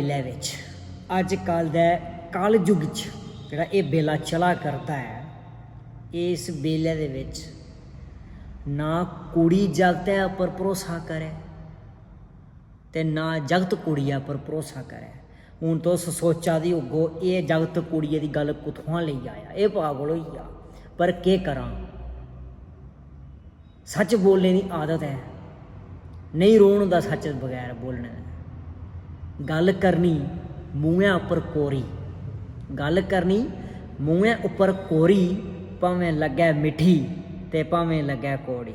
बेले विच अज कल दे कल युग च जिहड़ा ये बेला चला करता है, इस बेले दे विच ना कुड़ी जगतै उपर भरोसा करे ते ना जगत कुड़िया पर भरोसा करे। हूँ तुस सोचा दी होगो ये जगत कुड़िए की गल कुत्थुआं लेई आया, ये पागल होई गया। पर केह् करां, सच बोलने की आदत है, नहीं रोन होंदा सच बगैर बोलने दे। गल करनी मूँहें उपर कोरी, गल करनी मूँहें उपर कोरी, भावें लग्गै मिठी ते भावें लग्गै कौड़ी।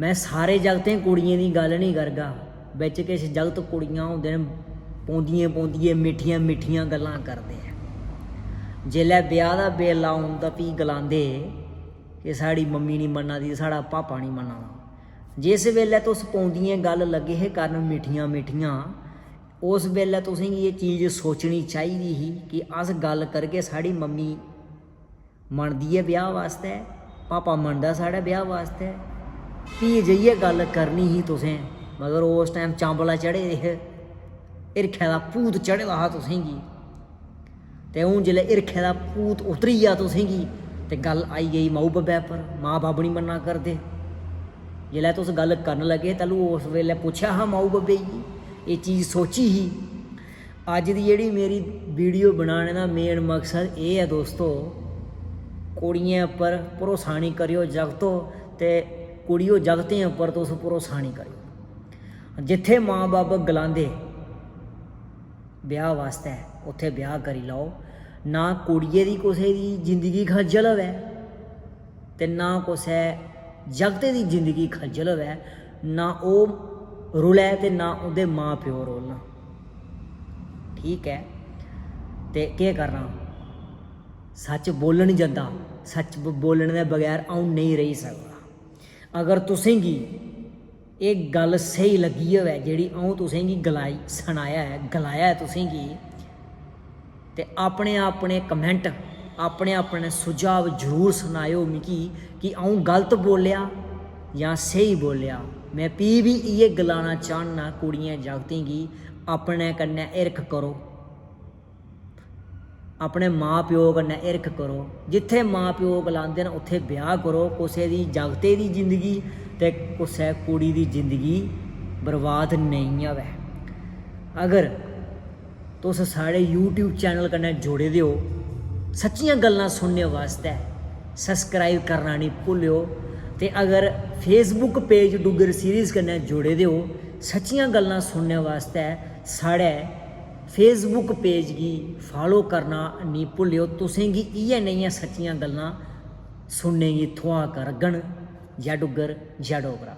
मैं सारे जगतें कुड़ियें की गल नहीं करगा, बिच किश जगत कुड़ियां होंदे न पौंदियां पौंदियां मिठियां मिठियां गल्लां करदे आ। जेल्लै ब्याह दा बेल्ला औंदा फ्ही गलांदे कि साड़ी मम्मी नहीं मन्ना दी, साड़ा पापा नहीं मन्ना दा। जिस वेल्लै तुस पौंदियें गल लगे हे करन मिठियां मिठियां, उस वेल्लै तुसें गी ये चीज़ सोचनी चाहिदी ही कि अस गल करगे साड़ी मम्मी मनदी है ब्याह वास्ते, पापा मनदा साढ़े ब्याह वास्ते, फ्ही जाइयै गल करनी ही तुसें। मगर उस टाइम चांबला चढ़े दे हे, हिरखै दा भूत चढ़े दा हा तुसें गी। ते हून जेल्लै हिरखै दा भूत उतरी गेआ तुसें गी ते गल आई गेई माऊ बब्बै पर, माँ बब्ब नहीं मन्ना करदे। जिल्लै तुस गल करन लगे तैलूं उस वेल्लै पुच्छेआ हा माऊ बब्बे गी, ये चीज़ सोची ही। अज्ज दी जेह्ड़ी मेरी वीडियो बनाने दा मेन मकसद ये है दोस्तों, कुड़ियें उप्पर भरोसा नहीं करेओ जगतो, ते कुड़ियो जगतें उप्पर तुस भरोसा नहीं करेओ। जिथे माँ बब्ब गलांदे ब्याह वास्ते उत्थे ब्याह करी लैओ। ना कुड़िए दी कुसै दी जिंदगी खज्जल होवै ते ना कुसै जगते दी जिंदगी खज्जल होवै, ना ओह् रुलै ते ना उहदे माँ प्यो रुलन। ठीक है, ते केह् करना, सच बोलन जंदा, सच बोलने दे बगैर अ'ऊं नहीं रेही सकदा। अगर तुसें गी एह् गल स्हेई लगी होवै जेह्ड़ी अ'ऊं तुसें गी सनाया है, गलाया है तुसें गी, ते अपने अपने कमेंट, अपने अपने सुझाव जरूर सनाएओ मिगी कि अ'ऊं गलत बोलेआ जां स्हेई बोलेआ। मैं फ्ही बी इ'यै गलाना चाह्न्ना कुड़ियें जागतें गी, अपने कन्नै हिरख करो, अपने माँ प्यो कन्नै हिरख करो। जिथे माँ प्यो गलांदे न उत्थे ब्याह करो। कुसै दी जागते दी जिंदगी ते कुसै कुड़ी दी जिंदगी बर्बाद नहीं होवै। अगर तुस साढ़े यूट्यूब चैनल कन्नै जुड़े दे हो सच्चियां गल्लां सुनने वास्ते, सब्सक्राइब करना नहीं भुल्लिओ। ते अगर फेसबुक पेज डुग्गर सीरीज़ कन्नै जुड़े दे हो सच्चियां गल्लां सुनने वास्ते, साढ़े फेसबुक पेज गी फॉलो करना नहीं भुल्लिओ। तुसें गी इ'यै नेहियां सच्चियां गल्लां सुनने गी थ्होआ करङन। जय डुग्गर जय डोगरा।